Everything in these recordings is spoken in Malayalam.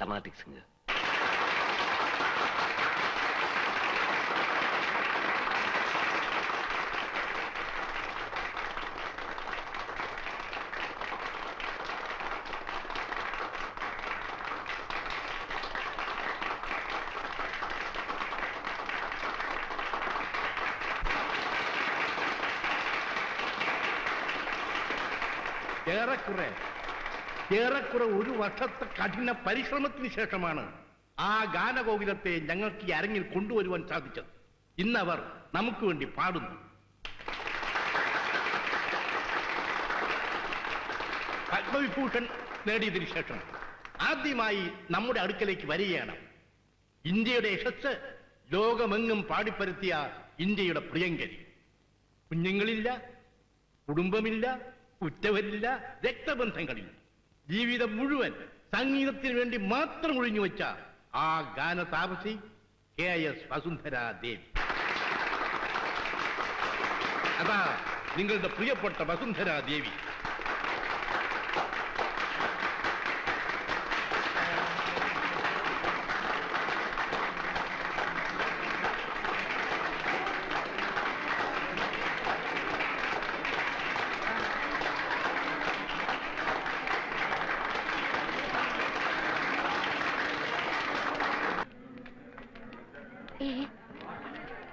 കർണാട്ടിക് സിംഗർ. ഏറെക്കുറെ ഒരു വർഷത്തെ കഠിന പരിശ്രമത്തിന് ശേഷമാണ് ആ ഗാനകോകിലത്തെ ഞങ്ങൾക്ക് ഈ അരങ്ങിൽ കൊണ്ടുവരുവാൻ സാധിച്ചത്. ഇന്നവർ നമുക്ക് വേണ്ടി പാടുന്നു. പത്മവിഭൂഷൺ നേടിയതിനു ശേഷം ആദ്യമായി നമ്മുടെ അടുക്കലേക്ക് വരികയാണ് ഇന്ത്യയുടെ യശസ് ലോകമെങ്ങും പാടിപ്പരത്തിയ ഇന്ത്യയുടെ പ്രിയങ്കരി. കുഞ്ഞുങ്ങളില്ല, കുടുംബമില്ല, ഉറ്റവരില്ല, രക്തബന്ധങ്ങളില്ല. ജീവിതം മുഴുവൻ സംഗീതത്തിന് വേണ്ടി മാത്രം ഒഴിഞ്ഞുവെച്ച ആ ഗാനതാപസി KS വസുന്ധരാ ദേവി. അതാ നിങ്ങളുടെ പ്രിയപ്പെട്ട വസുന്ധരാ ദേവി.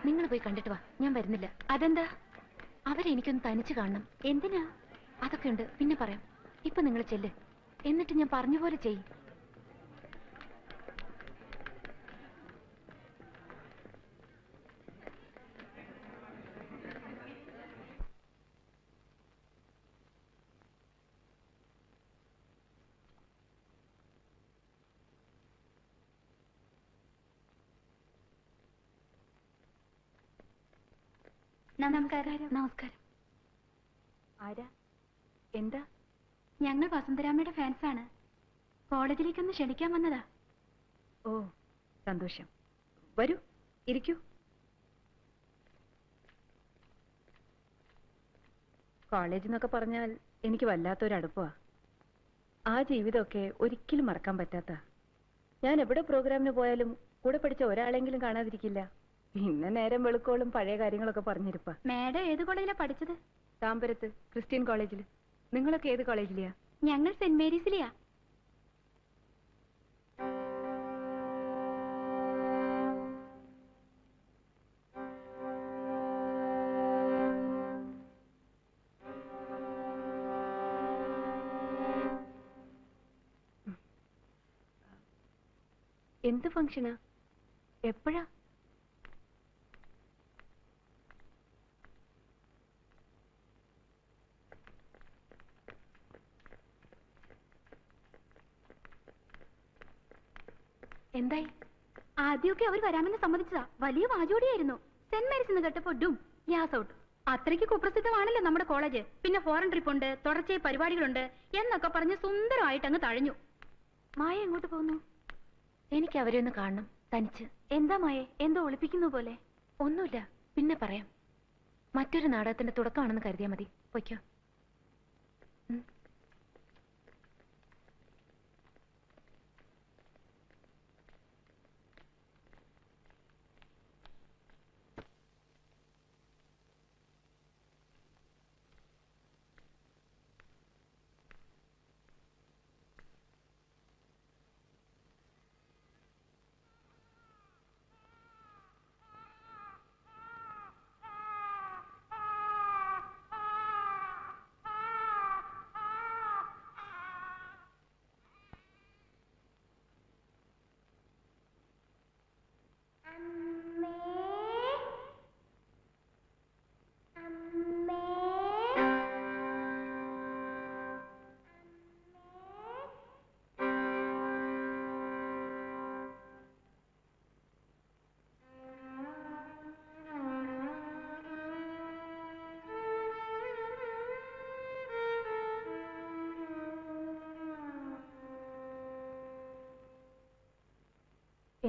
നിങ്ങൾ പോയി കണ്ടിട്ട് വാ, ഞാൻ വരുന്നില്ല. അതെന്താ? അവരെനിക്കൊന്ന് തനിച്ച് കാണണം. എന്തിനാ? അതൊക്കെ ഉണ്ട്, പിന്നെ പറയാം. ഇപ്പൊ നിങ്ങൾ ചെല്ല്, എന്നിട്ട് ഞാൻ പറഞ്ഞ പോലെ ചെയ്യും. നമസ്കാരം. നമസ്കാരം. ആരാ? എന്താ? ഞങ്ങൾ വസുന്ധരാമയുടെ ഫാൻസാണ്. കോളേജിലേക്കൊന്ന് ക്ഷണിക്കാൻ വന്നതാ. ഓ, സന്തോഷം. വരൂ, ഇരിക്കൂ. കോളേജ് എന്നൊക്കെ പറഞ്ഞാൽ എനിക്ക് വല്ലാത്തൊരടുപ്പമാ. ആ ജീവിതമൊക്കെ ഒരിക്കലും മറക്കാൻ പറ്റാത്ത. ഞാൻ എവിടെ പ്രോഗ്രാമിന് പോയാലും കൂടെ പഠിച്ച ഒരാളെങ്കിലും കാണാതിരിക്കില്ല. പിന്നെ നേരം വെളുക്കോളും പഴയ കാര്യങ്ങളൊക്കെ പറഞ്ഞിരിപ്പാ. മാഡം ഏത് കോളേജിലാ പഠിച്ചത്? താമ്പരത്ത് ക്രിസ്ത്യൻ കോളേജിൽ. നിങ്ങളൊക്കെ ഏത് കോളേജിലെയാ? ഞങ്ങൾ സെന്റ് മേരീസിലെയാ. എന്ത് ഫംഗ്ഷനാ? എപ്പോഴാ? എന്തായി? ആദ്യമൊക്കെ അവർ വരാമെന്ന് സമ്മതിച്ചതാ. വലിയ വാചോടിയായിരുന്നു. സെന്റ് മേരീസ് എന്ന് കേട്ടപ്പോ ഡും ഗ്യാസ് ഔട്ട്. അത്രയ്ക്ക് കുപ്രസിദ്ധമാണല്ലോ നമ്മുടെ കോളേജ്. പിന്നെ ഫോറിൻ ട്രിപ്പ് ഉണ്ട്, തുടർച്ചയായി പരിപാടികളുണ്ട് എന്നൊക്കെ പറഞ്ഞ് സുന്ദരമായിട്ട് അങ്ങ് തഴഞ്ഞു. മായ എങ്ങോട്ട് പോകുന്നു? എനിക്ക് അവരെ ഒന്ന് കാണണം, തനിച്ച്. എന്താ മായേ, എന്തോ ഒളിപ്പിക്കുന്ന പോലെ? ഒന്നുമില്ല, പിന്നെ പറയാം. മറ്റൊരു നാടകത്തിന്റെ തുടക്കമാണെന്ന് കരുതിയാൽ മതി. പൊയ്ക്കോ.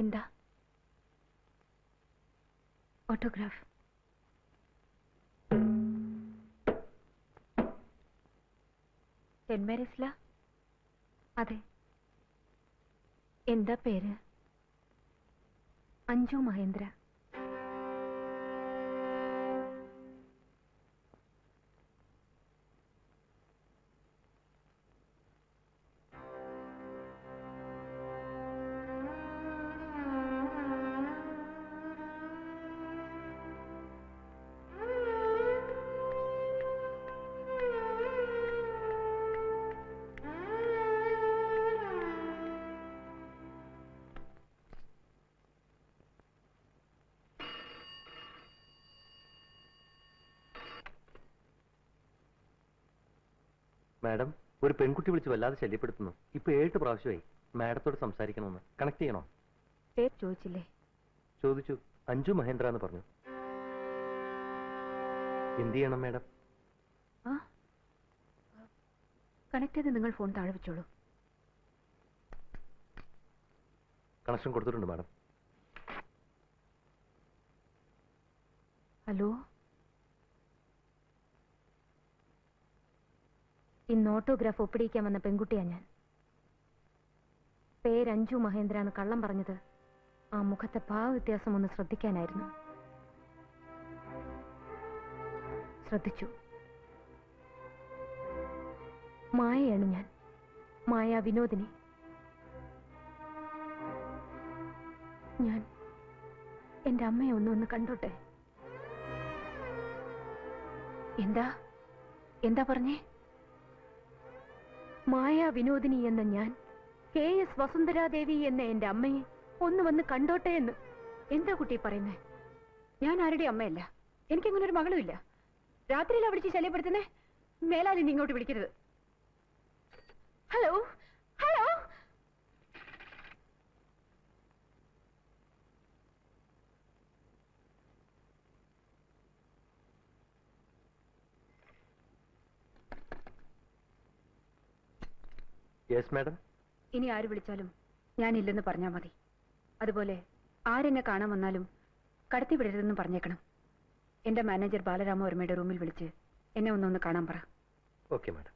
എന്താ? ഓട്ടോഗ്രാഫ്. സെന്റ് മേരീസിലാ? അതെ. എന്താ പേര്? അഞ്ജു മഹേന്ദ്ര. മാഡം, ഒരു പെൺകുട്ടി വിളിച്ച് വല്ലാതെ ശല്യപ്പെടുത്തുന്നു. ഇപ്പൊ 7 പ്രാവശ്യമായി. മാഡത്തോട് സംസാരിക്കണമെന്ന്. കണക്ട് ചെയ്യണോ? പേര് ചോദിച്ചില്ലേ? ചോദിച്ചു. അഞ്ജു മഹേന്ദ്ര എന്ന് പറഞ്ഞു. എന്ത് ചെയ്യണം മാഡം? കണക്ട് ചെയ്ത് നിങ്ങൾ ഫോൺ താഴെ വെച്ചോളൂ. കണക്ഷൻ കൊടുത്തിട്ടുണ്ട് മാഡം. ഹലോ, ഇന്ന് ഓട്ടോഗ്രാഫ് ഒപ്പിടിക്കാൻ വന്ന പെൺകുട്ടിയാ ഞാൻ. പേര് അഞ്ജു മഹേന്ദ്ര എന്ന് കള്ളം പറഞ്ഞത് ആ മുഖത്തെ ഭാവവ്യത്യാസം ഒന്ന് ശ്രദ്ധിക്കാനായിരുന്നു. ശ്രദ്ധിച്ചു. മായയാണ് ഞാൻ, മായ വിനോദിനി. ഞാൻ എന്റെ അമ്മയെ ഒന്ന് കണ്ടോട്ടെ. എന്താ എന്താ പറഞ്ഞേ? മായ വിനോദിനി എന്ന ഞാൻ KS വസുന്ധരാദേവി എന്ന എന്റെ അമ്മയെ ഒന്ന് വന്ന് കണ്ടോട്ടെ എന്ന്. എന്താ കുട്ടി പറയുന്നേ? ഞാൻ ആരുടെ അമ്മയല്ല, എനിക്കങ്ങനെ ഒരു മകളും ഇല്ല. രാത്രിയിലാ വിളിച്ച് ശല്യപ്പെടുത്തുന്നേ. മേലാലി നീ ഇങ്ങോട്ട് വിളിക്കരുത്. Hello hello. Yes madam. ഇനി ആര് വിളിച്ചാലും ഞാനില്ലെന്ന് പറഞ്ഞാൽ മതി. അതുപോലെ ആരെന്നെ കാണാൻ വന്നാലും കടത്തി വിടരുതെന്ന് പറഞ്ഞേക്കണം. എന്റെ മാനേജർ ബാലരാമവർമ്മയുടെ റൂമിൽ വിളിച്ച് എന്നെ ഒന്ന് കാണാൻ പറ. Okay madam.